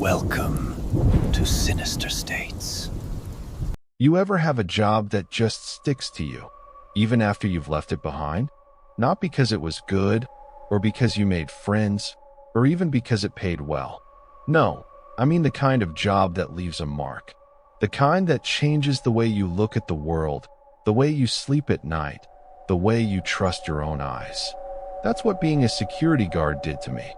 Welcome to Sinister States. You ever have a job that just sticks to you, even after you've left it behind? Not because it was good, or because you made friends, or even because it paid well. No, I mean the kind of job that leaves a mark. The kind that changes the way you look at the world, the way you sleep at night, the way you trust your own eyes. That's what being a security guard did to me.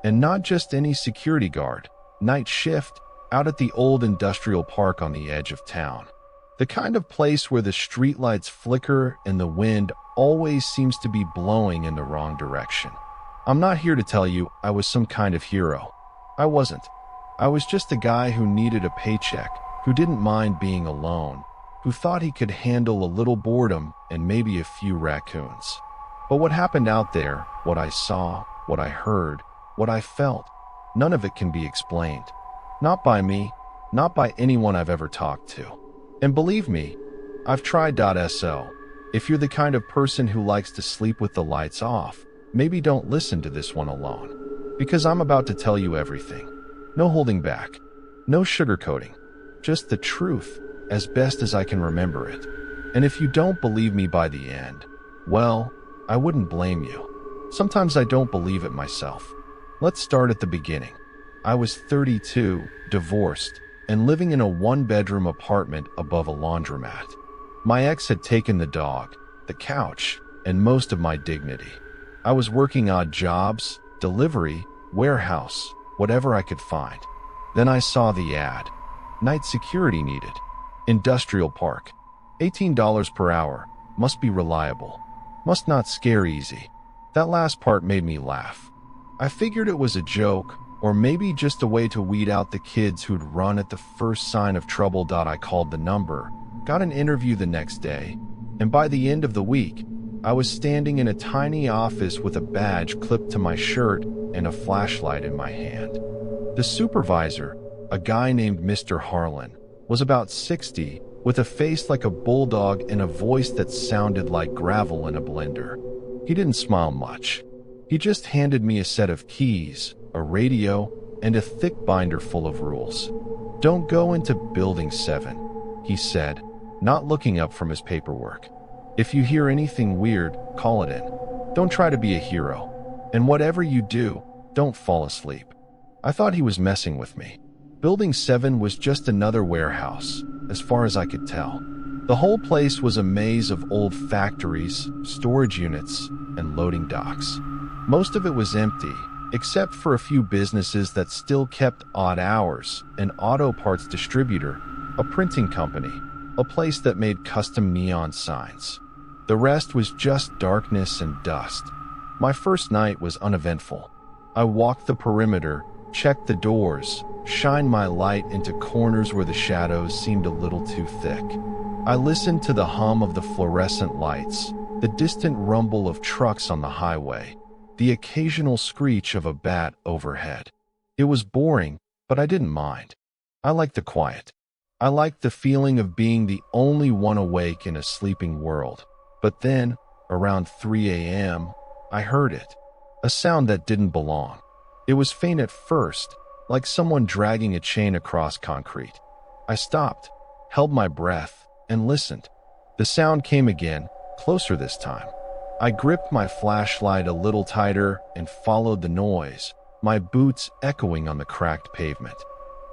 And not just any security guard. Night shift, out at the old industrial park on the edge of town. The kind of place where the streetlights flicker and the wind always seems to be blowing in the wrong direction. I'm not here to tell you I was some kind of hero. I wasn't. I was just a guy who needed a paycheck, who didn't mind being alone, who thought he could handle a little boredom and maybe a few raccoons. But what happened out there, what I saw, what I heard, what I felt, none of it can be explained. Not by me, not by anyone I've ever talked to. And believe me, I've tried. So, if you're the kind of person who likes to sleep with the lights off, maybe don't listen to this one alone. Because I'm about to tell you everything. No holding back. No sugarcoating. Just the truth, as best as I can remember it. And if you don't believe me by the end, well, I wouldn't blame you. Sometimes I don't believe it myself. Let's start at the beginning. I was 32, divorced, and living in a one-bedroom apartment above a laundromat. My ex had taken the dog, the couch, and most of my dignity. I was working odd jobs, delivery, warehouse, whatever I could find. Then I saw the ad. Night security needed. Industrial park. $18 per hour. Must be reliable. Must not scare easy. That last part made me laugh. I figured it was a joke, or maybe just a way to weed out the kids who'd run at the first sign of trouble. I called the number, got an interview the next day, and by the end of the week, I was standing in a tiny office with a badge clipped to my shirt and a flashlight in my hand. The supervisor, a guy named Mr. Harlan, was about 60, with a face like a bulldog and a voice that sounded like gravel in a blender. He didn't smile much. He just handed me a set of keys, a radio, and a thick binder full of rules. "Don't go into Building 7, he said, not looking up from his paperwork. "If you hear anything weird, call it in. Don't try to be a hero. And whatever you do, don't fall asleep." I thought he was messing with me. Building 7 was just another warehouse, as far as I could tell. The whole place was a maze of old factories, storage units, and loading docks. Most of it was empty, except for a few businesses that still kept odd hours, an auto parts distributor, a printing company, a place that made custom neon signs. The rest was just darkness and dust. My first night was uneventful. I walked the perimeter, checked the doors, shined my light into corners where the shadows seemed a little too thick. I listened to the hum of the fluorescent lights, the distant rumble of trucks on the highway, the occasional screech of a bat overhead. It was boring, but I didn't mind. I liked the quiet. I liked the feeling of being the only one awake in a sleeping world. But then, around 3 a.m., I heard it. A sound that didn't belong. It was faint at first, like someone dragging a chain across concrete. I stopped, held my breath, and listened. The sound came again, closer this time. I gripped my flashlight a little tighter and followed the noise, my boots echoing on the cracked pavement.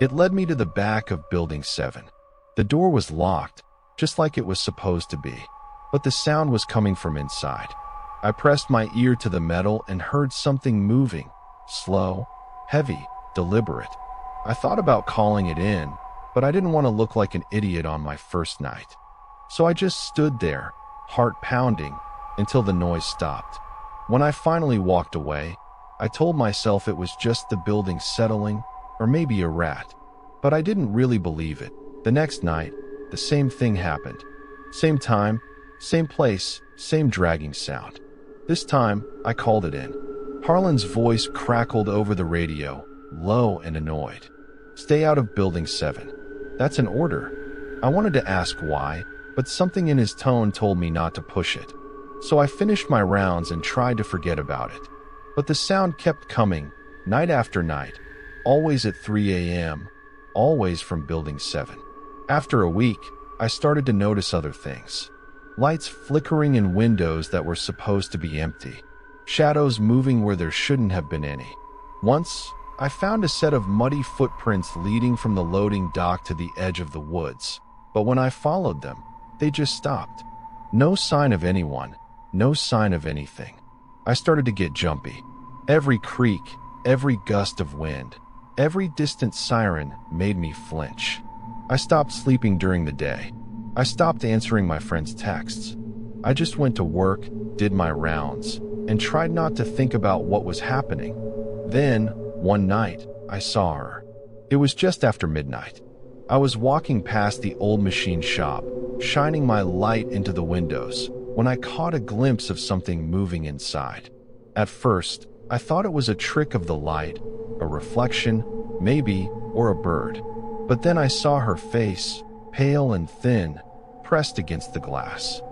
It led me to the back of Building 7. The door was locked, just like it was supposed to be, but the sound was coming from inside. I pressed my ear to the metal and heard something moving, slow, heavy, deliberate. I thought about calling it in, but I didn't want to look like an idiot on my first night. So I just stood there, heart pounding, until the noise stopped. When I finally walked away, I told myself it was just the building settling, or maybe a rat. But I didn't really believe it. The next night, the same thing happened. Same time, same place, same dragging sound. This time, I called it in. Harlan's voice crackled over the radio, low and annoyed. "Stay out of Building 7. That's an order." I wanted to ask why, but something in his tone told me not to push it. So I finished my rounds and tried to forget about it. But the sound kept coming, night after night. always at 3 a.m., always from Building 7. After a week, I started to notice other things. Lights flickering in windows that were supposed to be empty. Shadows moving where there shouldn't have been any. Once, I found a set of muddy footprints leading from the loading dock to the edge of the woods. But when I followed them, they just stopped. No sign of anyone, no sign of anything. I started to get jumpy. Every creak, every gust of wind, every distant siren made me flinch. I stopped sleeping during the day. I stopped answering my friends' texts. I just went to work, did my rounds, and tried not to think about what was happening. Then, one night, I saw her. It was just after midnight. I was walking past the old machine shop, shining my light into the windows, when I caught a glimpse of something moving inside. At first, I thought it was a trick of the light, a reflection, maybe, or a bird. But then I saw her face, pale and thin, pressed against the glass.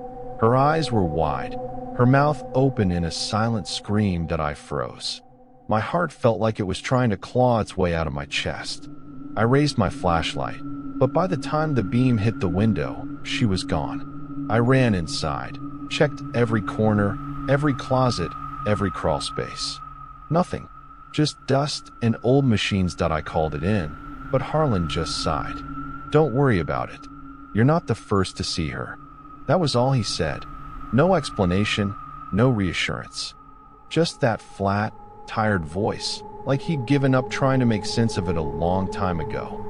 Her eyes were wide, her mouth open in a silent scream that I froze. My heart felt like it was trying to claw its way out of my chest. I raised my flashlight, but by the time the beam hit the window, she was gone. I ran inside, checked every corner, every closet, every crawl space. Nothing. Just dust and old machines that I called it in, but Harlan just sighed. "Don't worry about it. You're not the first to see her." That was all he said. No explanation, no reassurance. Just that flat, tired voice, like he'd given up trying to make sense of it a long time ago.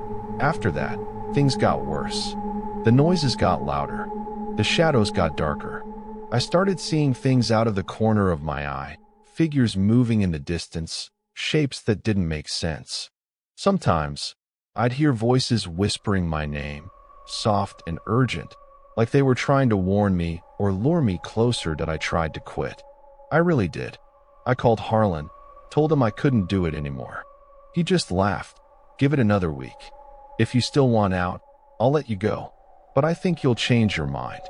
After that, things got worse. The noises got louder. The shadows got darker. I started seeing things out of the corner of my eye, figures moving in the distance, shapes that didn't make sense. Sometimes, I'd hear voices whispering my name, soft and urgent, like they were trying to warn me or lure me closer that I tried to quit. I really did. I called Harlan, told him I couldn't do it anymore. He just laughed. "Give it another week. If you still want out, I'll let you go. But I think you'll change your mind."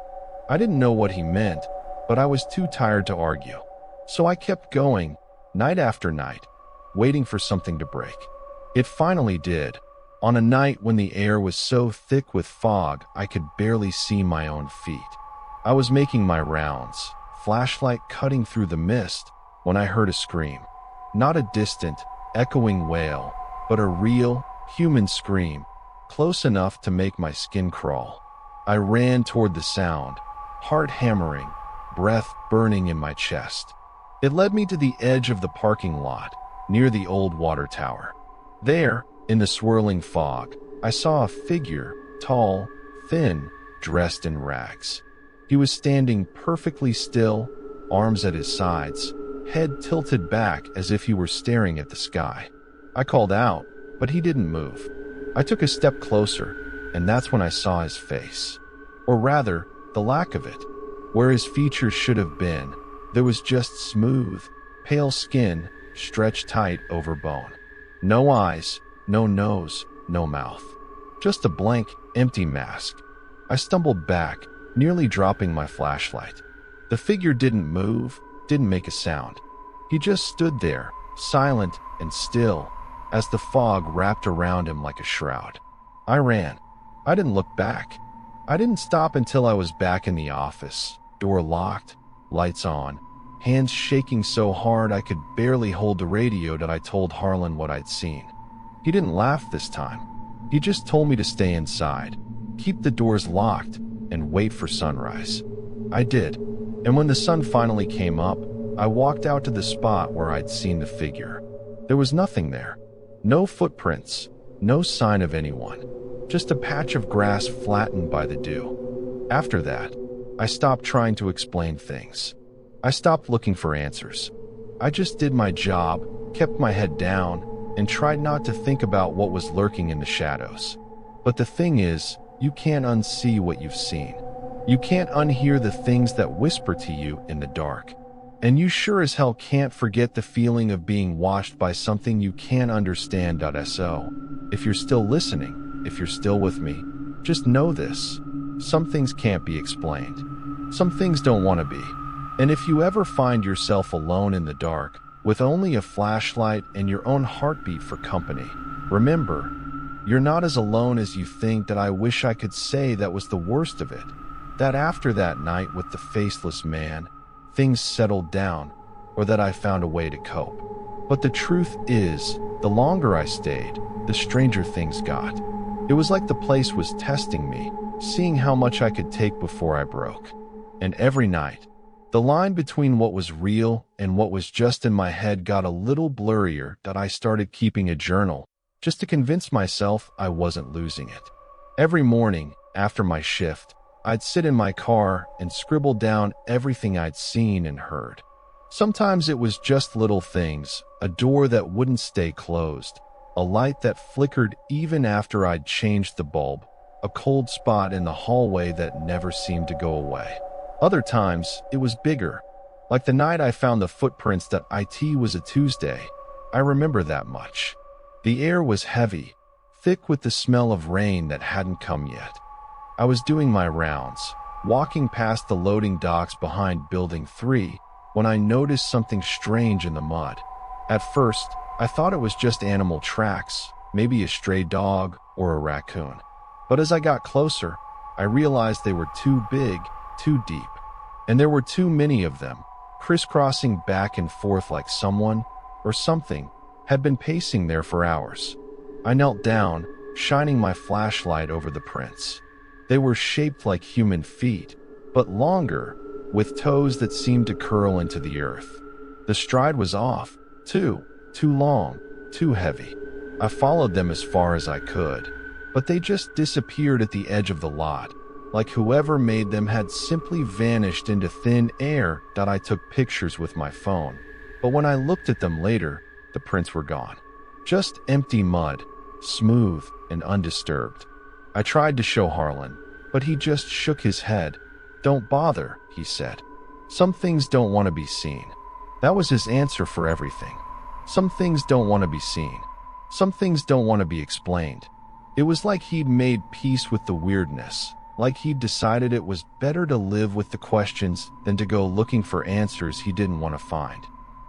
I didn't know what he meant, but I was too tired to argue. So I kept going, night after night, waiting for something to break. It finally did, on a night when the air was so thick with fog I could barely see my own feet. I was making my rounds, flashlight cutting through the mist, when I heard a scream. Not a distant, echoing wail, but a real, human scream, close enough to make my skin crawl. I ran toward the sound, heart hammering, breath burning in my chest. It led me to the edge of the parking lot, near the old water tower. There, in the swirling fog, I saw a figure, tall, thin, dressed in rags. He was standing perfectly still, arms at his sides, head tilted back as if he were staring at the sky. I called out, but he didn't move. I took a step closer, and that's when I saw his face. Or rather, the lack of it. Where his features should have been, there was just smooth, pale skin stretched tight over bone. No eyes, no nose, no mouth. Just a blank, empty mask. I stumbled back, nearly dropping my flashlight. The figure didn't move, didn't make a sound. He just stood there, silent and still, as the fog wrapped around him like a shroud. I ran. I didn't look back. I didn't stop until I was back in the office, door locked, lights on, hands shaking so hard I could barely hold the radio that I told Harlan what I'd seen. He didn't laugh this time. He just told me to stay inside, keep the doors locked, and wait for sunrise. I did, and when the sun finally came up, I walked out to the spot where I'd seen the figure. There was nothing there. No footprints, no sign of anyone. Just a patch of grass flattened by the dew. After that, I stopped trying to explain things. I stopped looking for answers. I just did my job, kept my head down, and tried not to think about what was lurking in the shadows. But the thing is, you can't unsee what you've seen. You can't unhear the things that whisper to you in the dark. And you sure as hell can't forget the feeling of being watched by something you can't understand. So, if you're still listening, if you're still with me, just know this. Some things can't be explained. Some things don't want to be. And if you ever find yourself alone in the dark, with only a flashlight and your own heartbeat for company. Remember, you're not as alone as you think. That I wish I could say that was the worst of it. That after that night with the faceless man, things settled down, or that I found a way to cope. But the truth is, the longer I stayed, the stranger things got. It was like the place was testing me, seeing how much I could take before I broke. And every night, the line between what was real and what was just in my head got a little blurrier. That I started keeping a journal, just to convince myself I wasn't losing it. Every morning, after my shift, I'd sit in my car and scribble down everything I'd seen and heard. Sometimes it was just little things, a door that wouldn't stay closed, a light that flickered even after I'd changed the bulb, a cold spot in the hallway that never seemed to go away. Other times, it was bigger, like the night I found the footprints. That it was a Tuesday. I remember that much. The air was heavy, thick with the smell of rain that hadn't come yet. I was doing my rounds, walking past the loading docks behind Building 3, when I noticed something strange in the mud. At first, I thought it was just animal tracks, maybe a stray dog or a raccoon. But as I got closer, I realized they were too big, too deep, and there were too many of them, crisscrossing back and forth like someone, or something, had been pacing there for hours. I knelt down, shining my flashlight over the prints. They were shaped like human feet, but longer, with toes that seemed to curl into the earth. The stride was off, too long, too heavy. I followed them as far as I could, but they just disappeared at the edge of the lot, like whoever made them had simply vanished into thin air. That I took pictures with my phone, but when I looked at them later, the prints were gone. Just empty mud, smooth and undisturbed. I tried to show Harlan, but he just shook his head. "Don't bother," he said. "Some things don't want to be seen." That was his answer for everything. Some things don't want to be seen. Some things don't want to be explained. It was like he'd made peace with the weirdness, like he'd decided it was better to live with the questions than to go looking for answers he didn't want to find.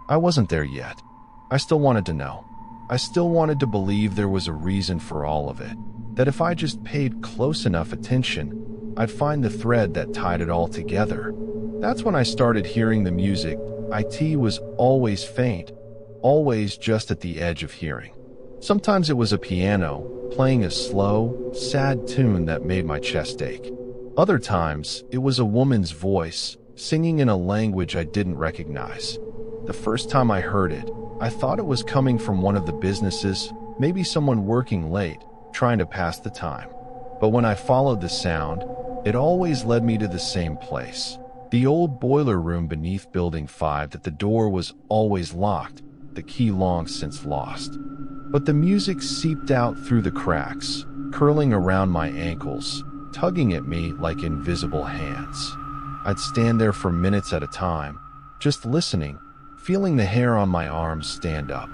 I wasn't there yet. I still wanted to know. I still wanted to believe there was a reason for all of it, that if I just paid close enough attention, I'd find the thread that tied it all together. That's when I started hearing the music. It was always faint, always just at the edge of hearing. Sometimes it was a piano, playing a slow, sad tune that made my chest ache. Other times, it was a woman's voice, singing in a language I didn't recognize. The first time I heard it, I thought it was coming from one of the businesses, maybe someone working late, trying to pass the time. But when I followed the sound, it always led me to the same place. The old boiler room beneath Building 5. That the door was always locked, the key long since lost. But the music seeped out through the cracks, curling around my ankles, tugging at me like invisible hands. I'd stand there for minutes at a time, just listening, feeling the hair on my arms stand up.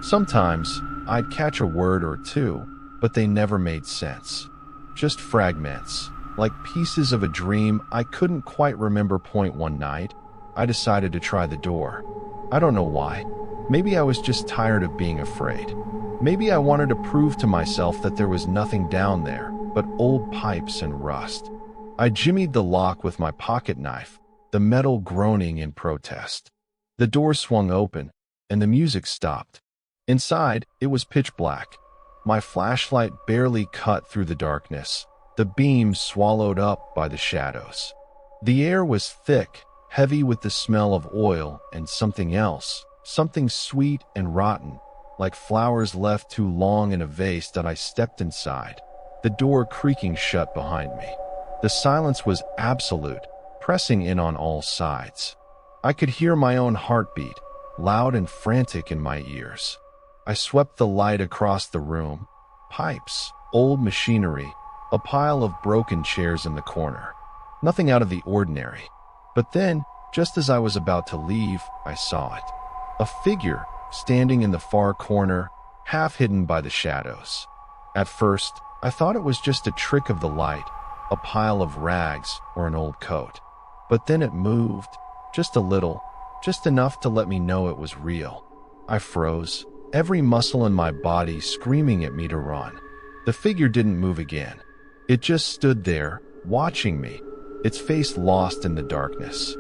Sometimes I'd catch a word or two, but they never made sense. Just fragments, like pieces of a dream I couldn't quite remember. One night, I decided to try the door. I don't know why. Maybe I was just tired of being afraid. Maybe I wanted to prove to myself that there was nothing down there but old pipes and rust. I jimmied the lock with my pocket knife, the metal groaning in protest. The door swung open, and the music stopped. Inside, it was pitch black. My flashlight barely cut through the darkness, the beams swallowed up by the shadows. The air was thick, heavy with the smell of oil and something else, something sweet and rotten, like flowers left too long in a vase. That I stepped inside, the door creaking shut behind me. The silence was absolute, pressing in on all sides. I could hear my own heartbeat, loud and frantic in my ears. I swept the light across the room. Pipes, old machinery, a pile of broken chairs in the corner. Nothing out of the ordinary. But then, just as I was about to leave, I saw it. A figure standing in the far corner, half hidden by the shadows. At first, I thought it was just a trick of the light, a pile of rags or an old coat. But then it moved, just a little, just enough to let me know it was real. I froze, every muscle in my body screaming at me to run. The figure didn't move again. It just stood there, watching me, its face lost in the darkness.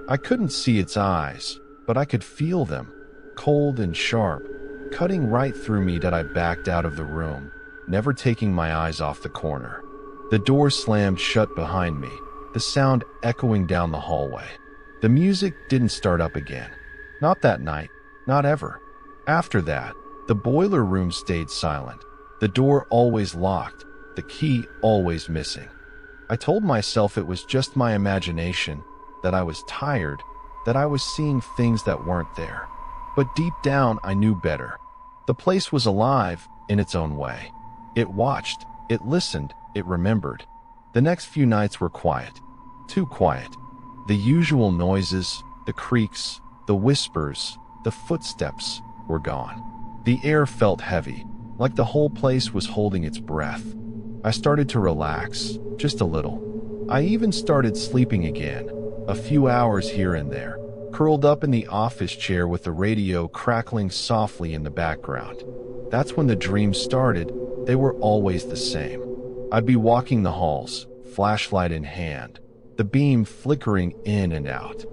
I couldn't see its eyes, but I could feel them, cold and sharp, cutting right through me. That I backed out of the room, never taking my eyes off the corner. The door slammed shut behind me, the sound echoing down the hallway. The music didn't start up again. Not that night, not ever. After that, the boiler room stayed silent. The door always locked, the key always missing. I told myself it was just my imagination, that I was tired, that I was seeing things that weren't there. But deep down, I knew better. The place was alive in its own way. It watched, it listened, it remembered. The next few nights were quiet. Too quiet. The usual noises, the creaks, the whispers, the footsteps were gone. The air felt heavy, like the whole place was holding its breath. I started to relax, just a little. I even started sleeping again, a few hours here and there, curled up in the office chair with the radio crackling softly in the background. That's when the dreams started. They were always the same. I'd be walking the halls, flashlight in hand, the beam flickering in and out.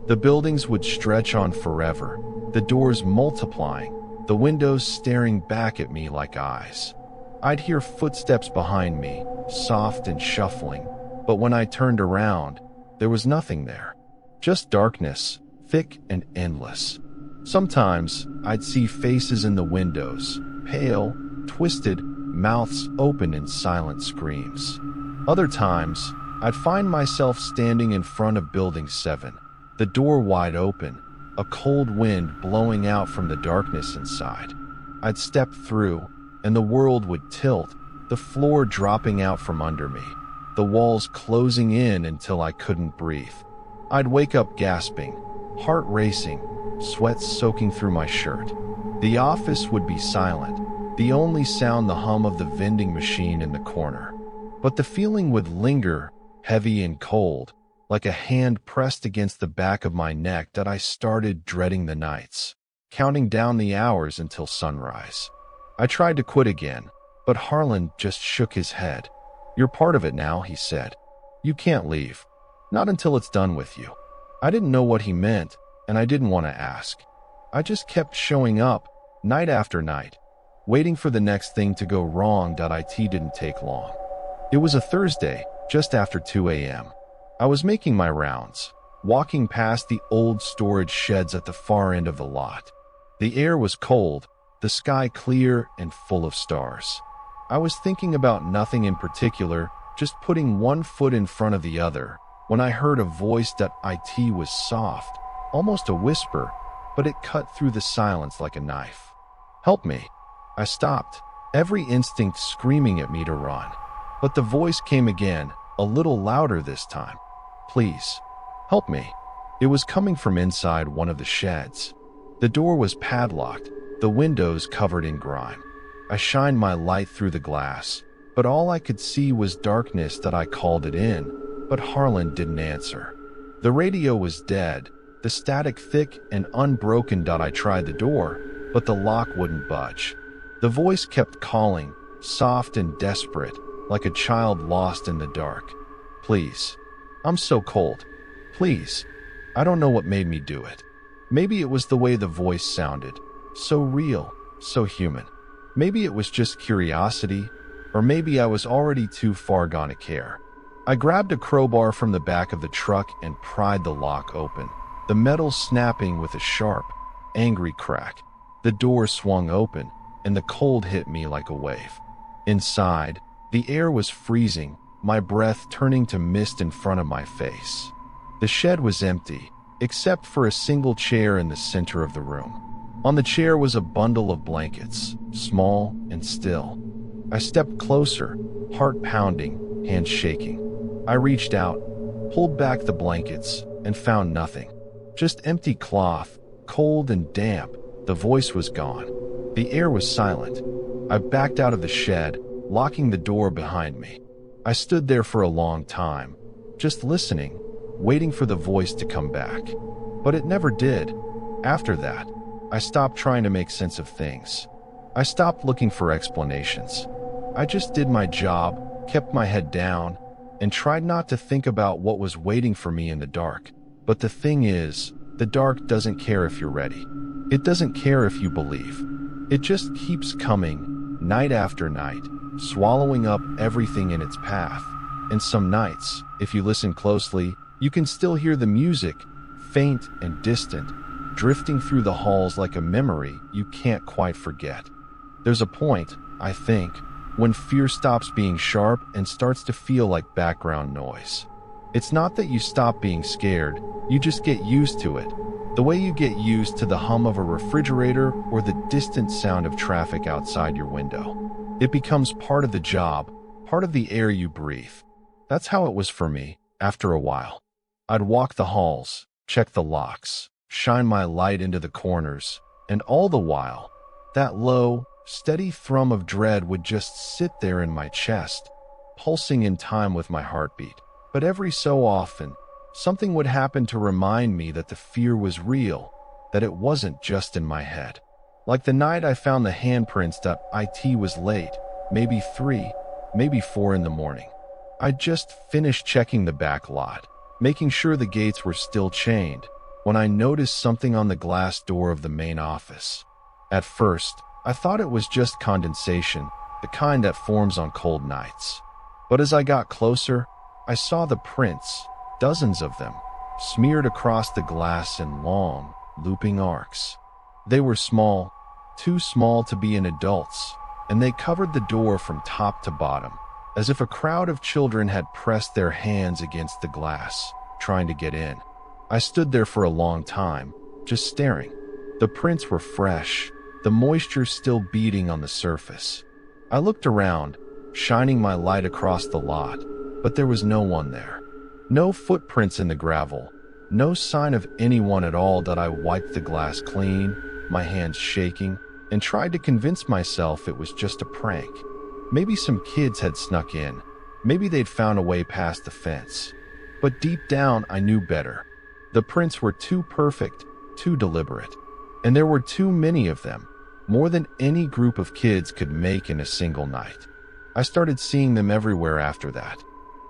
The buildings would stretch on forever, the doors multiplying, the windows staring back at me like eyes. I'd hear footsteps behind me, soft and shuffling, but when I turned around, there was nothing there. Just darkness, thick and endless. Sometimes I'd see faces in the windows, pale, twisted, mouths open in silent screams. Other times, I'd find myself standing in front of Building 7, the door wide open, a cold wind blowing out from the darkness inside. I'd step through, and the world would tilt, the floor dropping out from under me, the walls closing in until I couldn't breathe. I'd wake up gasping, heart racing, sweat soaking through my shirt. The office would be silent, the only sound the hum of the vending machine in the corner. But the feeling would linger, heavy and cold, like a hand pressed against the back of my neck. That I started dreading the nights, counting down the hours until sunrise. I tried to quit again, but Harlan just shook his head. "You're part of it now," he said. "You can't leave. Not until it's done with you." I didn't know what he meant, and I didn't want to ask. I just kept showing up, night after night, waiting for the next thing to go wrong. It didn't take long. It was a Thursday, just after 2 a.m. I was making my rounds, walking past the old storage sheds at the far end of the lot. The air was cold, the sky clear and full of stars. I was thinking about nothing in particular, just putting one foot in front of the other, when I heard a voice. It was soft, almost a whisper, but it cut through the silence like a knife. "Help me." I stopped, every instinct screaming at me to run. But the voice came again, a little louder this time. "Please, help me." It was coming from inside one of the sheds. The door was padlocked, the windows covered in grime. I shined my light through the glass, but all I could see was darkness. I called it in, but Harlan didn't answer. The radio was dead, the static thick and unbroken. I tried the door, but the lock wouldn't budge. The voice kept calling, soft and desperate, like a child lost in the dark. "Please. I'm so cold. Please." I don't know what made me do it. Maybe it was the way the voice sounded, so real, so human. Maybe it was just curiosity, or maybe I was already too far gone to care. I grabbed a crowbar from the back of the truck and pried the lock open, the metal snapping with a sharp, angry crack. The door swung open, and the cold hit me like a wave. Inside, the air was freezing, my breath turning to mist in front of my face. The shed was empty, except for a single chair in the center of the room. On the chair was a bundle of blankets, small and still. I stepped closer, heart pounding, hands shaking. I reached out, pulled back the blankets, and found nothing. Just empty cloth, cold and damp. The voice was gone. The air was silent. I backed out of the shed, locking the door behind me. I stood there for a long time, just listening, waiting for the voice to come back. But it never did. After that, I stopped trying to make sense of things. I stopped looking for explanations. I just did my job, kept my head down, and tried not to think about what was waiting for me in the dark. But the thing is, the dark doesn't care if you're ready. It doesn't care if you believe. It just keeps coming, night after night, swallowing up everything in its path. And some nights, if you listen closely, you can still hear the music, faint and distant, drifting through the halls like a memory you can't quite forget. There's a point, I think, when fear stops being sharp and starts to feel like background noise. It's not that you stop being scared, you just get used to it. The way you get used to the hum of a refrigerator or the distant sound of traffic outside your window. It becomes part of the job, part of the air you breathe. That's how it was for me, after a while. I'd walk the halls, check the locks, shine my light into the corners, and all the while, that low, steady thrum of dread would just sit there in my chest, pulsing in time with my heartbeat. But every so often, something would happen to remind me that the fear was real, that it wasn't just in my head. Like the night I found the handprints that it was late, maybe 3, maybe 4 in the morning. I just finished checking the back lot, making sure the gates were still chained, when I noticed something on the glass door of the main office. At first, I thought it was just condensation, the kind that forms on cold nights. But as I got closer, I saw the prints, dozens of them, smeared across the glass in long, looping arcs. They were small, too small to be an adult's, and they covered the door from top to bottom, as if a crowd of children had pressed their hands against the glass, trying to get in. I stood there for a long time, just staring. The prints were fresh, the moisture still beading on the surface. I looked around, shining my light across the lot, but there was no one there. No footprints in the gravel, no sign of anyone at all. That I wiped the glass clean, my hands shaking, and tried to convince myself it was just a prank. Maybe some kids had snuck in. Maybe they'd found a way past the fence. But deep down, I knew better. The prints were too perfect, too deliberate. And there were too many of them, more than any group of kids could make in a single night. I started seeing them everywhere after that.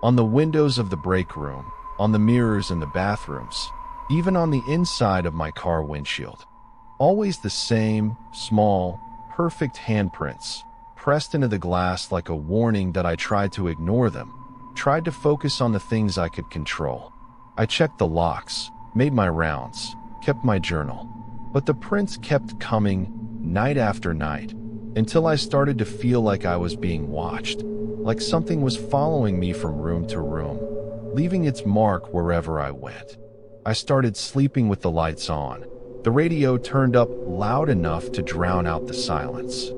On the windows of the break room, on the mirrors in the bathrooms, even on the inside of my car windshield. Always the same, small, perfect handprints, pressed into the glass like a warning that I tried to ignore them, tried to focus on the things I could control. I checked the locks, made my rounds, kept my journal. But the prints kept coming, night after night, until I started to feel like I was being watched, like something was following me from room to room, leaving its mark wherever I went. I started sleeping with the lights on, the radio turned up loud enough to drown out the silence.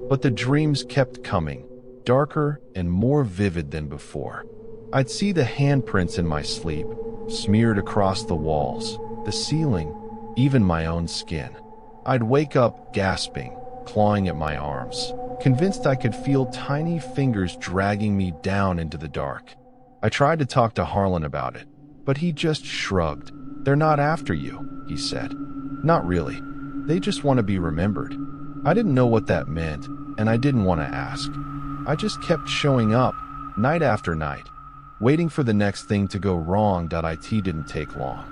But the dreams kept coming, darker and more vivid than before. I'd see the handprints in my sleep, smeared across the walls, the ceiling, even my own skin. I'd wake up gasping, clawing at my arms, convinced I could feel tiny fingers dragging me down into the dark. I tried to talk to Harlan about it, but he just shrugged. "They're not after you," he said. "Not really. They just want to be remembered." I didn't know what that meant, and I didn't want to ask. I just kept showing up, night after night, waiting for the next thing to go wrong. It didn't take long.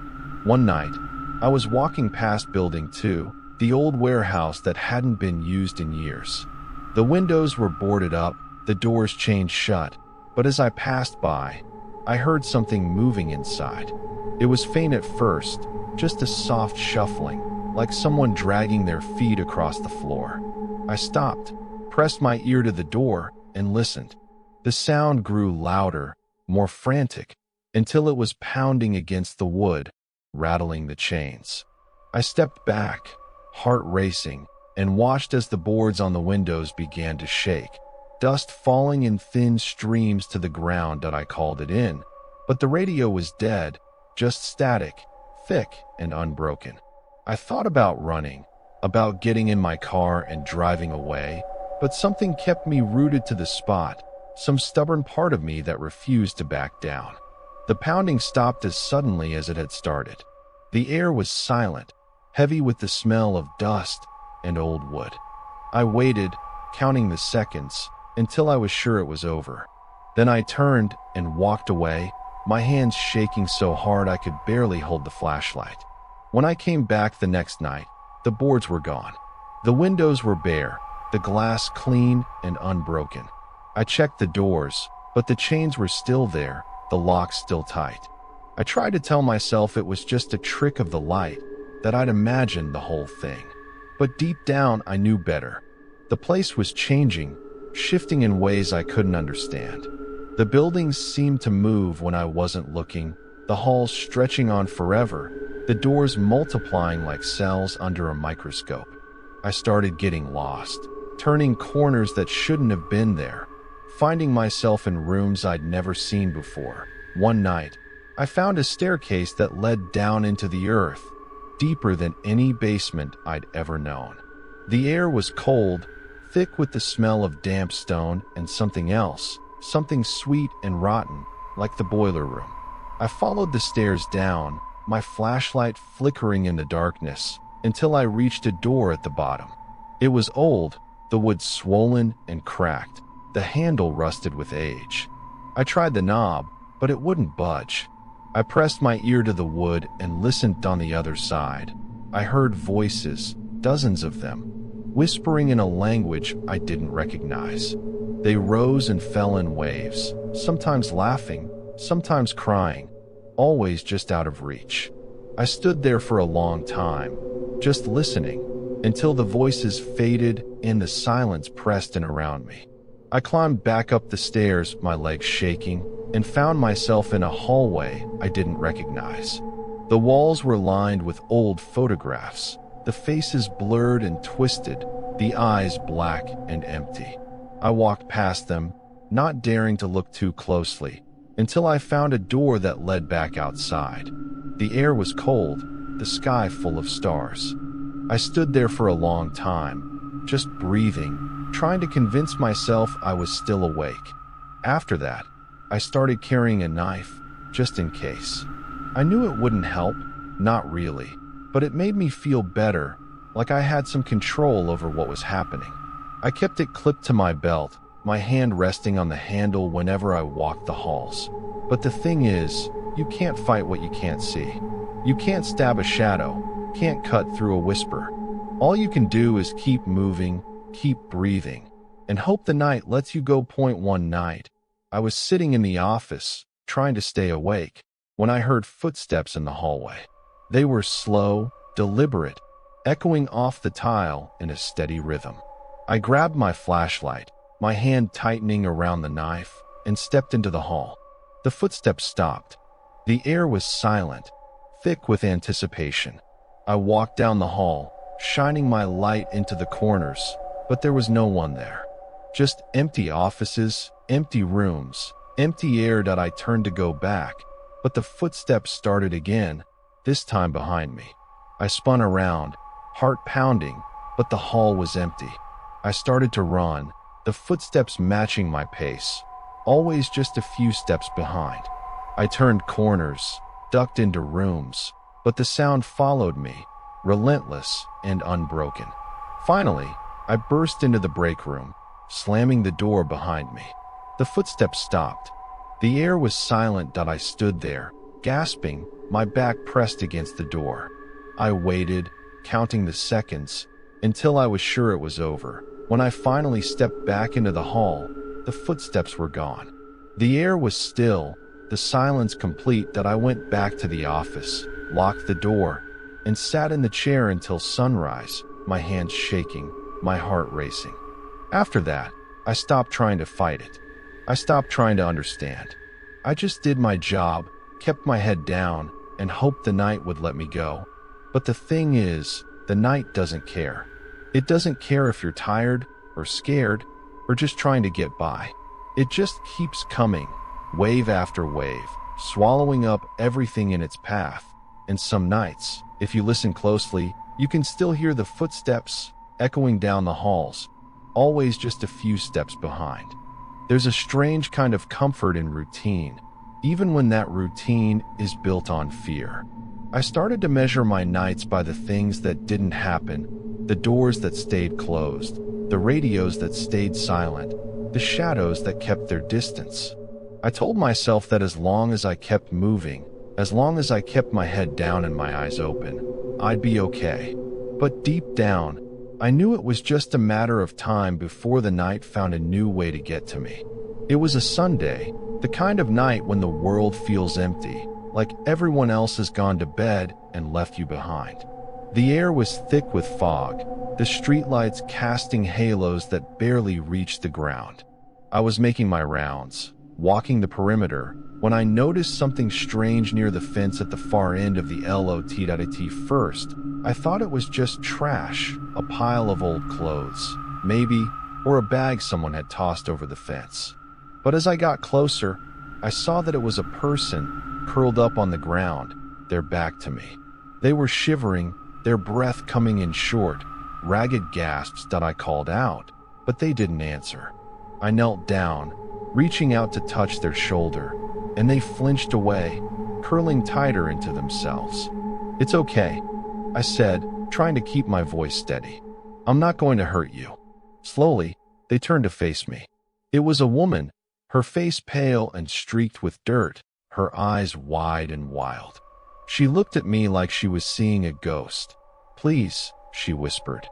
One night, I was walking past Building 2, the old warehouse that hadn't been used in years. The windows were boarded up, the doors chained shut, but as I passed by, I heard something moving inside. It was faint at first, just a soft shuffling, like someone dragging their feet across the floor. I stopped, pressed my ear to the door, and listened. The sound grew louder, more frantic, until it was pounding against the wood, rattling the chains. I stepped back, heart racing, and watched as the boards on the windows began to shake, dust falling in thin streams to the ground. I called it in, but the radio was dead, just static, thick and unbroken. I thought about running, about getting in my car and driving away, but something kept me rooted to the spot, some stubborn part of me that refused to back down. The pounding stopped as suddenly as it had started. The air was silent, heavy with the smell of dust and old wood. I waited, counting the seconds, until I was sure it was over. Then I turned and walked away, my hands shaking so hard I could barely hold the flashlight. When I came back the next night, the boards were gone. The windows were bare, the glass clean and unbroken. I checked the doors, but the chains were still there, the locks still tight. I tried to tell myself it was just a trick of the light, that I'd imagined the whole thing. But deep down, I knew better. The place was changing, shifting in ways I couldn't understand. The buildings seemed to move when I wasn't looking, the halls stretching on forever, the doors multiplying like cells under a microscope. I started getting lost, turning corners that shouldn't have been there, finding myself in rooms I'd never seen before. One night, I found a staircase that led down into the earth, deeper than any basement I'd ever known. The air was cold, thick with the smell of damp stone and something else, something sweet and rotten, like the boiler room. I followed the stairs down, my flashlight flickering in the darkness, until I reached a door at the bottom. It was old, the wood swollen and cracked, the handle rusted with age. I tried the knob, but it wouldn't budge. I pressed my ear to the wood and listened on the other side. I heard voices, dozens of them, whispering in a language I didn't recognize. They rose and fell in waves, sometimes laughing, sometimes crying, always just out of reach. I stood there for a long time, just listening, until the voices faded and the silence pressed in around me. I climbed back up the stairs, my legs shaking, and found myself in a hallway I didn't recognize. The walls were lined with old photographs, the faces blurred and twisted, the eyes black and empty. I walked past them, not daring to look too closely, until I found a door that led back outside. The air was cold, the sky full of stars. I stood there for a long time, just breathing, trying to convince myself I was still awake. After that, I started carrying a knife, just in case. I knew it wouldn't help, not really, but it made me feel better, like I had some control over what was happening. I kept it clipped to my belt, my hand resting on the handle whenever I walked the halls. But the thing is, you can't fight what you can't see. You can't stab a shadow, can't cut through a whisper. All you can do is keep moving, keep breathing, and hope the night lets you go. One night, I was sitting in the office, trying to stay awake, when I heard footsteps in the hallway. They were slow, deliberate, echoing off the tile in a steady rhythm. I grabbed my flashlight, my hand tightening around the knife, and stepped into the hall. The footsteps stopped. The air was silent, thick with anticipation. I walked down the hall, shining my light into the corners, but there was no one there. Just empty offices, empty rooms, empty air. I turned to go back, but the footsteps started again, this time behind me. I spun around, heart pounding, but the hall was empty. I started to run, the footsteps matching my pace, always just a few steps behind. I turned corners, ducked into rooms, but the sound followed me, relentless and unbroken. Finally, I burst into the break room, slamming the door behind me. The footsteps stopped. The air was silent. I stood there, gasping, my back pressed against the door. I waited, counting the seconds, until I was sure it was over. When I finally stepped back into the hall, the footsteps were gone. The air was still, the silence complete. I went back to the office, locked the door, and sat in the chair until sunrise, my hands shaking, my heart racing. After that, I stopped trying to fight it. I stopped trying to understand. I just did my job, kept my head down, and hoped the night would let me go. But the thing is, the night doesn't care. It doesn't care if you're tired, or scared, or just trying to get by. It just keeps coming, wave after wave, swallowing up everything in its path. And some nights, if you listen closely, you can still hear the footsteps echoing down the halls, always just a few steps behind. There's a strange kind of comfort in routine, even when that routine is built on fear. I started to measure my nights by the things that didn't happen, the doors that stayed closed, the radios that stayed silent, the shadows that kept their distance. I told myself that as long as I kept moving, as long as I kept my head down and my eyes open, I'd be okay. But deep down, I knew it was just a matter of time before the night found a new way to get to me. It was a Sunday, the kind of night when the world feels empty, like everyone else has gone to bed and left you behind. The air was thick with fog, the streetlights casting halos that barely reached the ground. I was making my rounds, walking the perimeter, when I noticed something strange near the fence at the far end of the lot. First, I thought it was just trash, a pile of old clothes, maybe, or a bag someone had tossed over the fence. But as I got closer, I saw that it was a person curled up on the ground, their back to me. They were shivering, their breath coming in short, ragged gasps that I called out, but they didn't answer. I knelt down, reaching out to touch their shoulder, and they flinched away, curling tighter into themselves. "It's okay," I said, trying to keep my voice steady. "I'm not going to hurt you." Slowly, they turned to face me. It was a woman, her face pale and streaked with dirt, her eyes wide and wild. She looked at me like she was seeing a ghost. "Please," she whispered,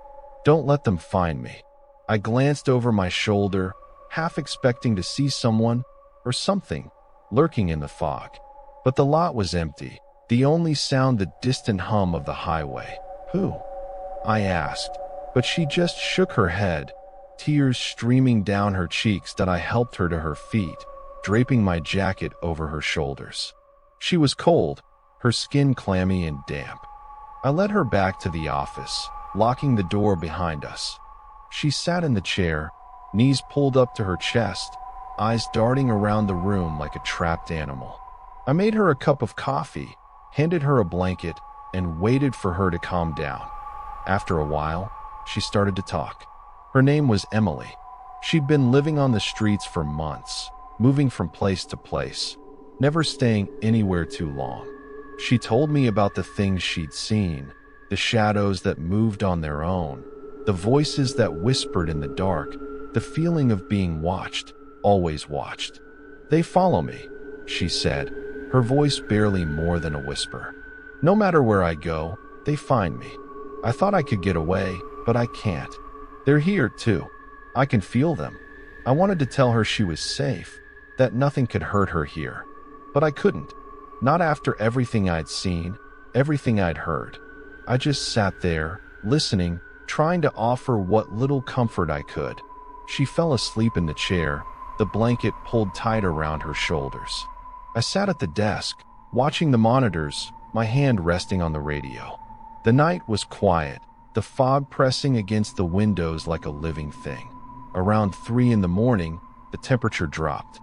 "don't let them find me." I glanced over my shoulder, half expecting to see someone or something lurking in the fog. But the lot was empty, the only sound the distant hum of the highway. "Who?" I asked, but she just shook her head, tears streaming down her cheeks that I helped her to her feet, draping my jacket over her shoulders. She was cold, her skin clammy and damp. I led her back to the office, locking the door behind us. She sat in the chair, knees pulled up to her chest, eyes darting around the room like a trapped animal. I made her a cup of coffee, handed her a blanket, and waited for her to calm down. After a while, she started to talk. Her name was Emily. She'd been living on the streets for months, moving from place to place, never staying anywhere too long. She told me about the things she'd seen, the shadows that moved on their own, the voices that whispered in the dark, the feeling of being watched, always watched. "They follow me," she said, her voice barely more than a whisper. "No matter where I go, they find me. I thought I could get away, but I can't. They're here too. I can feel them." I wanted to tell her she was safe, that nothing could hurt her here. But I couldn't. Not after everything I'd seen, everything I'd heard. I just sat there, listening, trying to offer what little comfort I could. She fell asleep in the chair, the blanket pulled tight around her shoulders. I sat at the desk, watching the monitors, my hand resting on the radio. The night was quiet, the fog pressing against the windows like a living thing. Around 3 in the morning, the temperature dropped.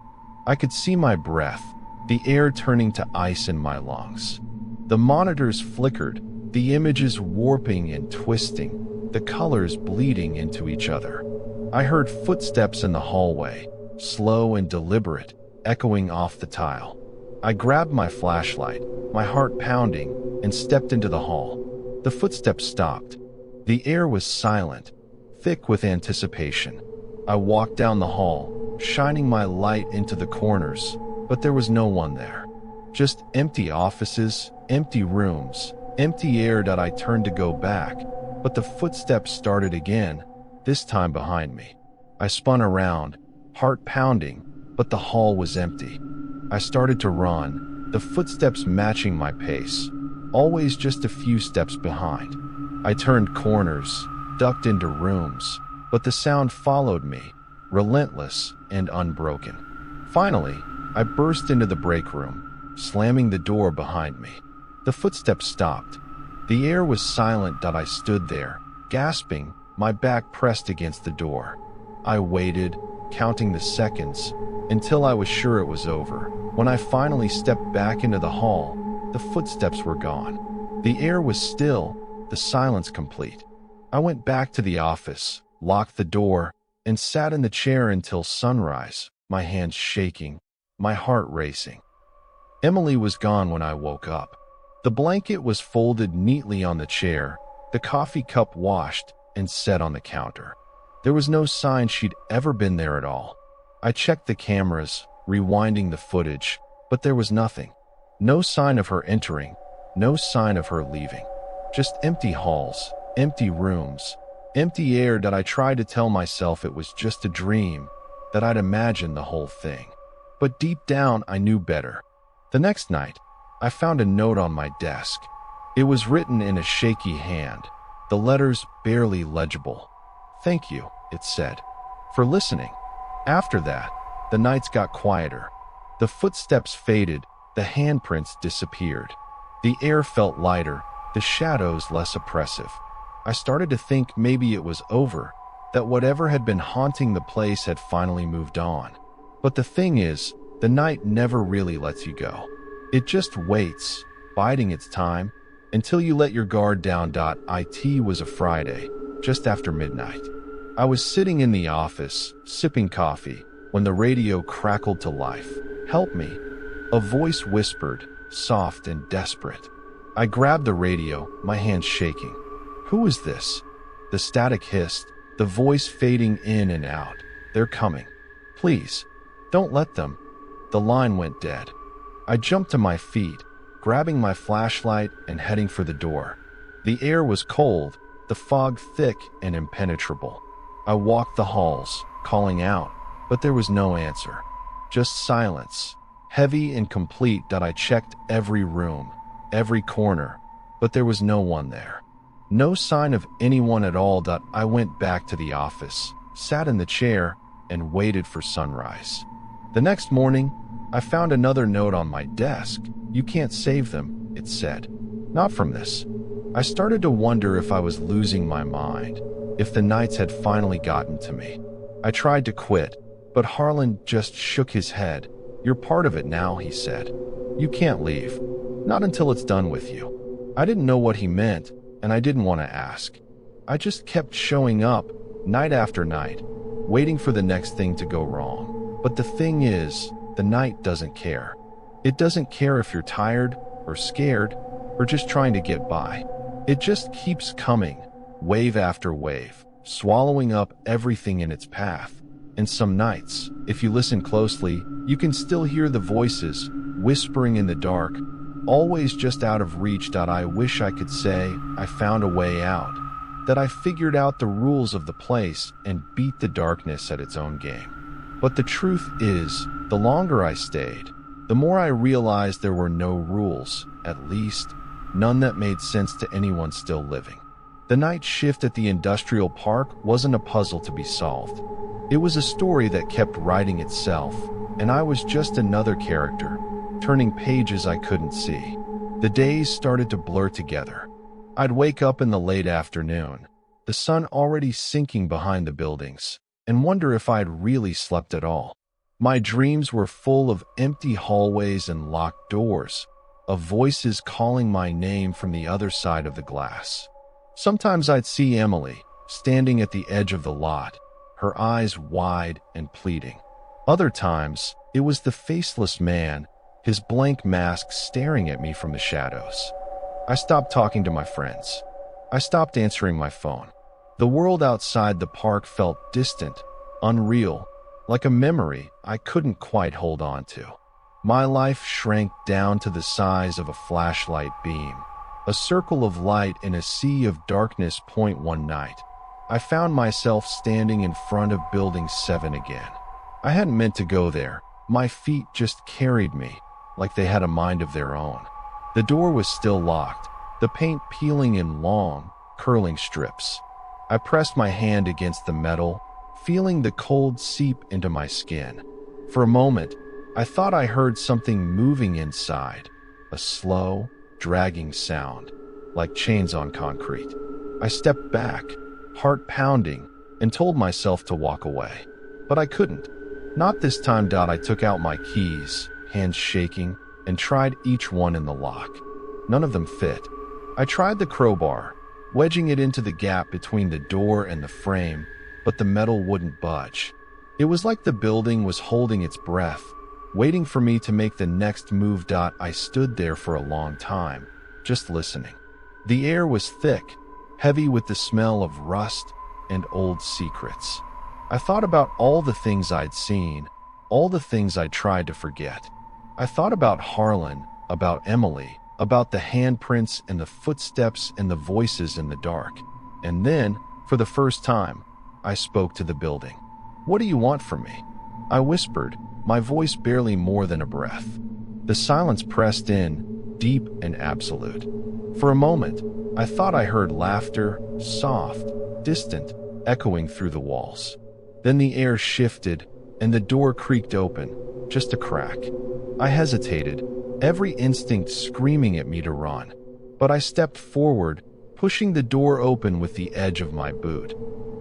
I could see my breath, the air turning to ice in my lungs. The monitors flickered, the images warping and twisting, the colors bleeding into each other. I heard footsteps in the hallway, slow and deliberate, echoing off the tile. I grabbed my flashlight, my heart pounding, and stepped into the hall. The footsteps stopped. The air was silent, thick with anticipation. I walked down the hall, shining my light into the corners, but there was no one there. Just empty offices, empty rooms, empty air that I turned to go back, but the footsteps started again, this time behind me. I spun around, heart pounding, but the hall was empty. I started to run, the footsteps matching my pace, always just a few steps behind. I turned corners, ducked into rooms, but the sound followed me, relentless and unbroken. Finally, I burst into the break room, slamming the door behind me. The footsteps stopped. The air was silent that I stood there, gasping, my back pressed against the door. I waited, counting the seconds, until I was sure it was over. When I finally stepped back into the hall, the footsteps were gone. The air was still, the silence complete. I went back to the office, locked the door, and sat in the chair until sunrise, my hands shaking, my heart racing. Emily was gone when I woke up. The blanket was folded neatly on the chair, the coffee cup washed and set on the counter. There was no sign she'd ever been there at all. I checked the cameras, rewinding the footage, but there was nothing. No sign of her entering, no sign of her leaving. Just empty halls, empty rooms, empty air that I tried to tell myself it was just a dream, that I'd imagined the whole thing. But deep down, I knew better. The next night, I found a note on my desk. It was written in a shaky hand, the letters barely legible. "Thank you," it said, "for listening." After that, the nights got quieter. The footsteps faded, the handprints disappeared. The air felt lighter, the shadows less oppressive. I started to think maybe it was over, that whatever had been haunting the place had finally moved on. But the thing is, the night never really lets you go. It just waits, biding its time, until you let your guard down. It was a Friday, just after midnight. I was sitting in the office, sipping coffee, when the radio crackled to life. "Help me," a voice whispered, soft and desperate. I grabbed the radio, my hands shaking. "Who is this?" The static hissed, the voice fading in and out. "They're coming. Please, don't let them." The line went dead. I jumped to my feet, grabbing my flashlight and heading for the door. The air was cold, the fog thick and impenetrable. I walked the halls, calling out, but there was no answer. Just silence, heavy and complete. I checked every room, every corner, but there was no one there. No sign of anyone at all. I went back to the office, sat in the chair, and waited for sunrise. The next morning, I found another note on my desk. "You can't save them," it said. "Not from this." I started to wonder if I was losing my mind, if the nights had finally gotten to me. I tried to quit, but Harlan just shook his head. "You're part of it now," he said. "You can't leave. Not until it's done with you." I didn't know what he meant, and I didn't want to ask. I just kept showing up, night after night, waiting for the next thing to go wrong. But the thing is, the night doesn't care. It doesn't care if you're tired, or scared, or just trying to get by. It just keeps coming, wave after wave, swallowing up everything in its path. And some nights, if you listen closely, you can still hear the voices, whispering in the dark, always just out of reach. I wish I could say I found a way out, that I figured out the rules of the place and beat the darkness at its own game. But the truth is, the longer I stayed, the more I realized there were no rules, at least none that made sense to anyone still living. The night shift at the industrial park wasn't a puzzle to be solved. It was a story that kept writing itself, and I was just another character, turning pages I couldn't see. The days started to blur together. I'd wake up in the late afternoon, the sun already sinking behind the buildings, and wonder if I'd really slept at all. My dreams were full of empty hallways and locked doors, of voices calling my name from the other side of the glass. Sometimes I'd see Emily, standing at the edge of the lot, her eyes wide and pleading. Other times, it was the faceless man, his blank mask staring at me from the shadows. I stopped talking to my friends. I stopped answering my phone. The world outside the park felt distant, unreal, like a memory I couldn't quite hold on to. My life shrank down to the size of a flashlight beam, a circle of light in a sea of darkness. One night, I found myself standing in front of Building 7 again. I hadn't meant to go there. My feet just carried me, like they had a mind of their own. The door was still locked, the paint peeling in long, curling strips. I pressed my hand against the metal, feeling the cold seep into my skin. For a moment, I thought I heard something moving inside, a slow, dragging sound, like chains on concrete. I stepped back, heart pounding, and told myself to walk away. But I couldn't. Not this time. I took out my keys, hands shaking, and tried each one in the lock. None of them fit. I tried the crowbar, wedging it into the gap between the door and the frame, but the metal wouldn't budge. It was like the building was holding its breath, waiting for me to make the next move. I stood there for a long time, just listening. The air was thick, heavy with the smell of rust and old secrets. I thought about all the things I'd seen, all the things I'd tried to forget. I thought about Harlan, about Emily, about the handprints and the footsteps and the voices in the dark. And then, for the first time, I spoke to the building. "What do you want from me?" I whispered, my voice barely more than a breath. The silence pressed in, deep and absolute. For a moment, I thought I heard laughter, soft, distant, echoing through the walls. Then the air shifted, and the door creaked open, just a crack. I hesitated, every instinct screaming at me to run. But I stepped forward, pushing the door open with the edge of my boot.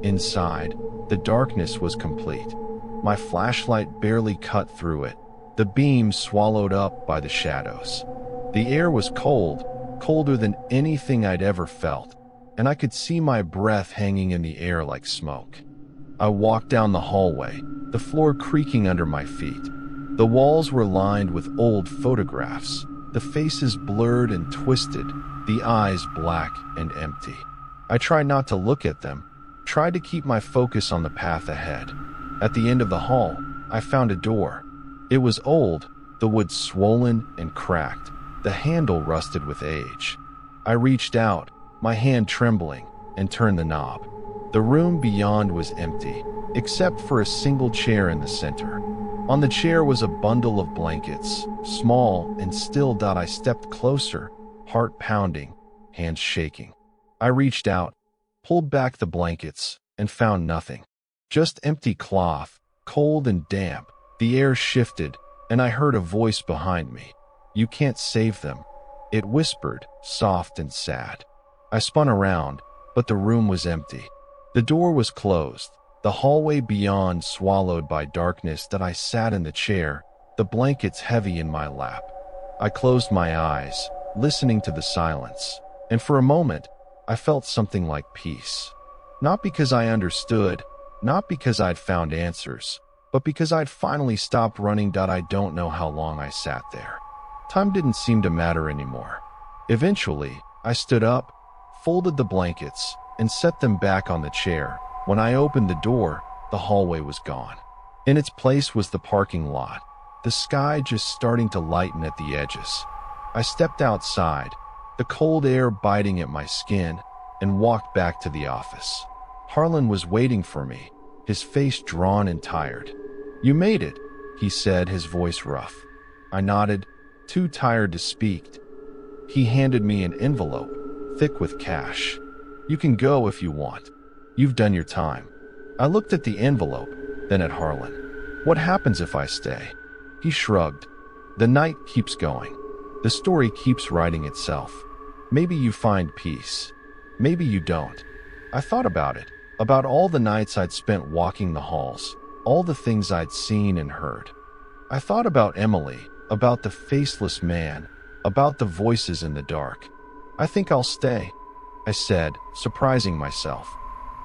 Inside, the darkness was complete. My flashlight barely cut through it, the beam swallowed up by the shadows. The air was cold, colder than anything I'd ever felt, and I could see my breath hanging in the air like smoke. I walked down the hallway, the floor creaking under my feet. The walls were lined with old photographs, the faces blurred and twisted, the eyes black and empty. I tried not to look at them, tried to keep my focus on the path ahead. At the end of the hall, I found a door. It was old, the wood swollen and cracked, the handle rusted with age. I reached out, my hand trembling, and turned the knob. The room beyond was empty, except for a single chair in the center. On the chair was a bundle of blankets, small and still. I stepped closer, heart pounding, hands shaking. I reached out, pulled back the blankets, and found nothing. Just empty cloth, cold and damp. The air shifted, and I heard a voice behind me. "You can't save them," it whispered, soft and sad. I spun around, but the room was empty. The door was closed, the hallway beyond swallowed by darkness. I sat in the chair, the blankets heavy in my lap. I closed my eyes, listening to the silence, and for a moment, I felt something like peace. Not because I understood, not because I'd found answers, but because I'd finally stopped running. I don't know how long I sat there. Time didn't seem to matter anymore. Eventually, I stood up, folded the blankets, and set them back on the chair. When I opened the door, the hallway was gone. In its place was the parking lot, the sky just starting to lighten at the edges. I stepped outside, the cold air biting at my skin, and walked back to the office. Harlan was waiting for me, his face drawn and tired. "You made it," he said, his voice rough. I nodded, too tired to speak. He handed me an envelope, thick with cash. "You can go if you want. You've done your time." I looked at the envelope, then at Harlan. "What happens if I stay?" He shrugged. "The night keeps going. The story keeps writing itself. Maybe you find peace. Maybe you don't." I thought about it, about all the nights I'd spent walking the halls, all the things I'd seen and heard. I thought about Emily, about the faceless man, about the voices in the dark. "I think I'll stay," I said, surprising myself.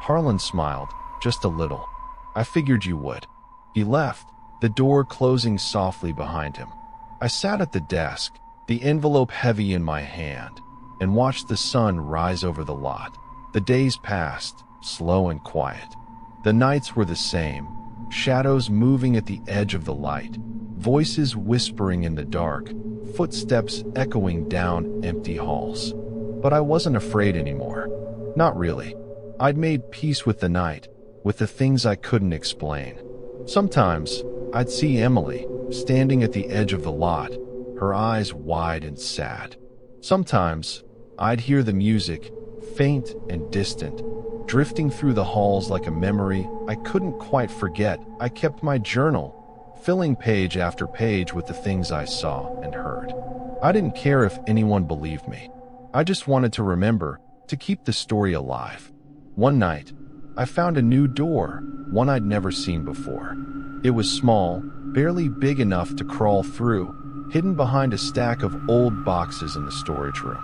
Harlan smiled, just a little. "I figured you would." He left, the door closing softly behind him. I sat at the desk, the envelope heavy in my hand, and watched the sun rise over the lot. The days passed, slow and quiet. The nights were the same, shadows moving at the edge of the light, voices whispering in the dark, footsteps echoing down empty halls. But I wasn't afraid anymore. Not really. I'd made peace with the night, with the things I couldn't explain. Sometimes, I'd see Emily, standing at the edge of the lot, her eyes wide and sad. Sometimes, I'd hear the music, faint and distant, drifting through the halls like a memory I couldn't quite forget. I kept my journal, filling page after page with the things I saw and heard. I didn't care if anyone believed me. I just wanted to remember, to keep the story alive. One night, I found a new door, one I'd never seen before. It was small, barely big enough to crawl through, hidden behind a stack of old boxes in the storage room.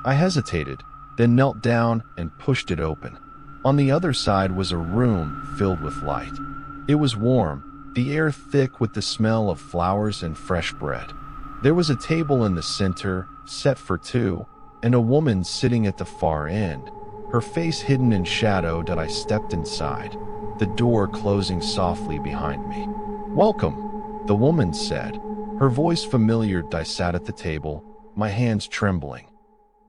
I hesitated, then knelt down and pushed it open. On the other side was a room filled with light. It was warm, the air thick with the smell of flowers and fresh bread. There was a table in the center, set for two, and a woman sitting at the far end, her face hidden in shadow. I stepped inside, the door closing softly behind me. "Welcome," the woman said, her voice familiar. I sat at the table, my hands trembling.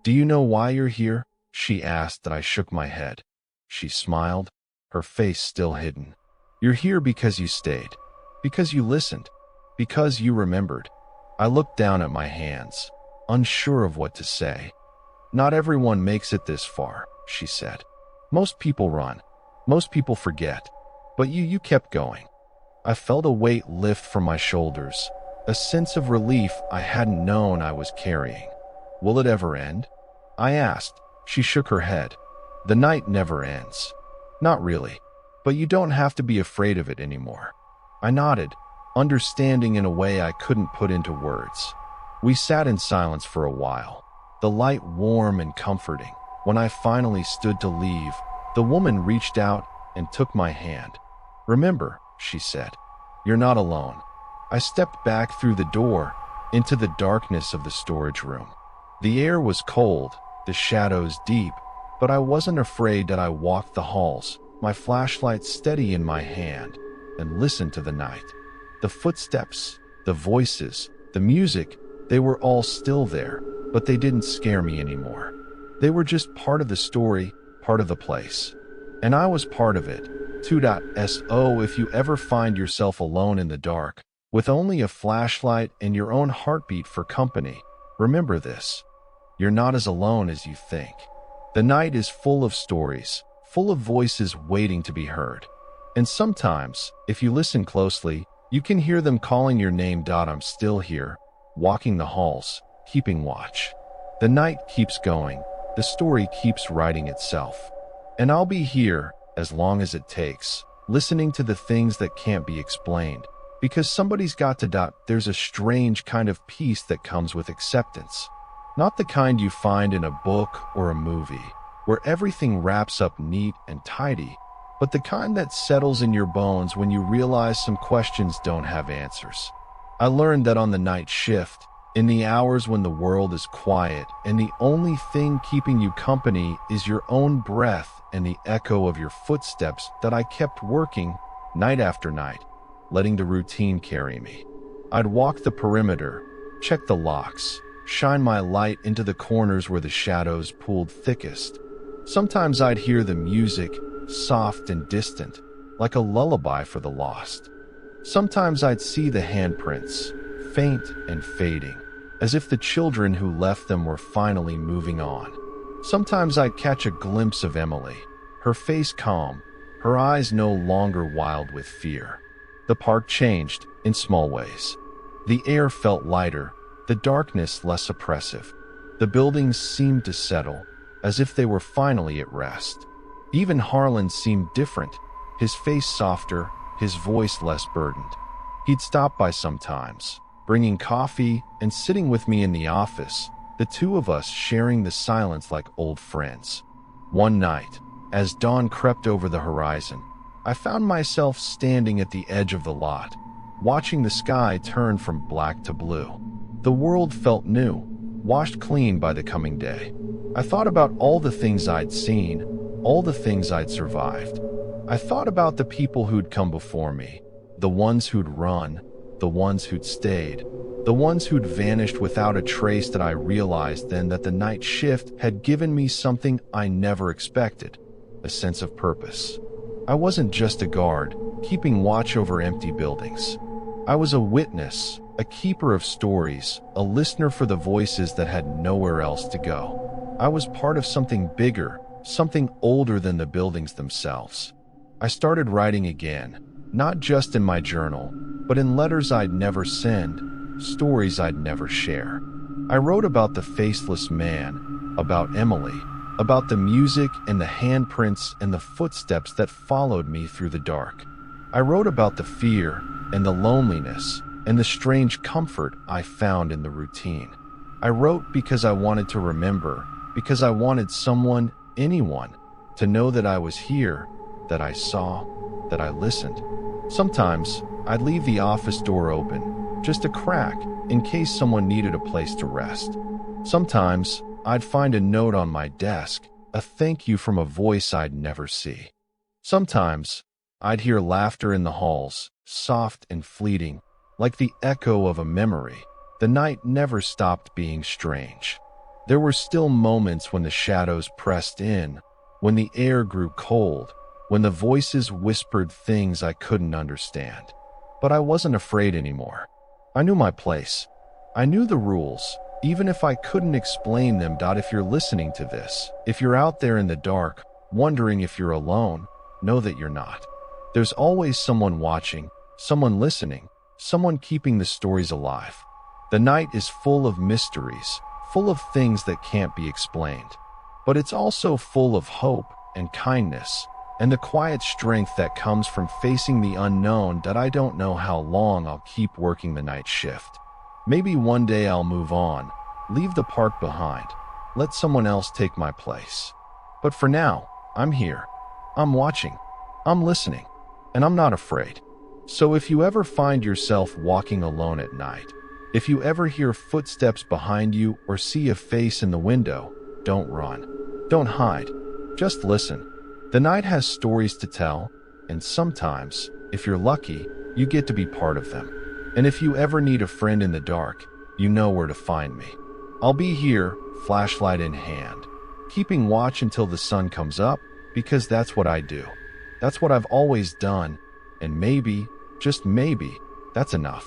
"Do you know why you're here?" she asked. I shook my head. She smiled, her face still hidden. "You're here because you stayed, because you listened, because you remembered." I looked down at my hands, unsure of what to say. "Not everyone makes it this far," she said. "Most people run. Most people forget. But you kept going." I felt a weight lift from my shoulders, a sense of relief I hadn't known I was carrying. "Will it ever end?" I asked. She shook her head. "The night never ends." "Not really. But you don't have to be afraid of it anymore." I nodded, understanding in a way I couldn't put into words. We sat in silence for a while, the light warm and comforting. When I finally stood to leave, the woman reached out and took my hand. "Remember," she said, "you're not alone." I stepped back through the door, into the darkness of the storage room. The air was cold, the shadows deep, but I wasn't afraid. I walked the halls, my flashlight steady in my hand, and listened to the night. The footsteps, the voices, the music, they were all still there, but they didn't scare me anymore. They were just part of the story, part of the place. And I was part of it. 2.So if you ever find yourself alone in the dark, with only a flashlight and your own heartbeat for company, remember this: you're not as alone as you think. The night is full of stories, full of voices waiting to be heard. And sometimes, if you listen closely, you can hear them calling your name. I'm still here, walking the halls, keeping watch. The night keeps going, the story keeps writing itself. And I'll be here, as long as it takes, listening to the things that can't be explained. Because somebody's got to. There's a strange kind of peace that comes with acceptance. Not the kind you find in a book or a movie, where everything wraps up neat and tidy, but the kind that settles in your bones when you realize some questions don't have answers. I learned that on the night shift, in the hours when the world is quiet and the only thing keeping you company is your own breath and the echo of your footsteps, that I kept working, night after night, letting the routine carry me. I'd walk the perimeter, check the locks, shine my light into the corners where the shadows pooled thickest. Sometimes I'd hear the music, soft and distant, like a lullaby for the lost. Sometimes I'd see the handprints, faint and fading, as if the children who left them were finally moving on. Sometimes I'd catch a glimpse of Emily, her face calm, her eyes no longer wild with fear. The park changed, in small ways. The air felt lighter, the darkness less oppressive. The buildings seemed to settle, as if they were finally at rest. Even Harlan seemed different, his face softer, his voice less burdened. He'd stop by sometimes, bringing coffee and sitting with me in the office, the two of us sharing the silence like old friends. One night, as dawn crept over the horizon, I found myself standing at the edge of the lot, watching the sky turn from black to blue. The world felt new, washed clean by the coming day. I thought about all the things I'd seen, all the things I'd survived. I thought about the people who'd come before me, the ones who'd run, the ones who'd stayed, the ones who'd vanished without a trace. That I realized then that the night shift had given me something I never expected, a sense of purpose. I wasn't just a guard, keeping watch over empty buildings. I was a witness, a keeper of stories, a listener for the voices that had nowhere else to go. I was part of something bigger, something older than the buildings themselves. I started writing again, not just in my journal, but in letters I'd never send, stories I'd never share. I wrote about the faceless man, about Emily, about the music and the handprints and the footsteps that followed me through the dark. I wrote about the fear and the loneliness and the strange comfort I found in the routine. I wrote because I wanted to remember, because I wanted someone, anyone, to know that I was here, that I saw, that I listened. Sometimes, I'd leave the office door open, just a crack, in case someone needed a place to rest. Sometimes, I'd find a note on my desk, a thank you from a voice I'd never see. Sometimes, I'd hear laughter in the halls, soft and fleeting, like the echo of a memory. The night never stopped being strange. There were still moments when the shadows pressed in, when the air grew cold, when the voices whispered things I couldn't understand. But I wasn't afraid anymore. I knew my place. I knew the rules, even if I couldn't explain them. If you're listening to this, if you're out there in the dark, wondering if you're alone, know that you're not. There's always someone watching, someone listening, someone keeping the stories alive. The night is full of mysteries, full of things that can't be explained. But it's also full of hope and kindness, and the quiet strength that comes from facing the unknown. I don't know how long I'll keep working the night shift. Maybe one day I'll move on, leave the park behind, let someone else take my place. But for now, I'm here. I'm watching. I'm listening. And I'm not afraid. So if you ever find yourself walking alone at night, if you ever hear footsteps behind you or see a face in the window, don't run. Don't hide. Just listen. The night has stories to tell, and sometimes, if you're lucky, you get to be part of them. And if you ever need a friend in the dark, you know where to find me. I'll be here, flashlight in hand, keeping watch until the sun comes up, because that's what I do. That's what I've always done, and maybe, just maybe, that's enough.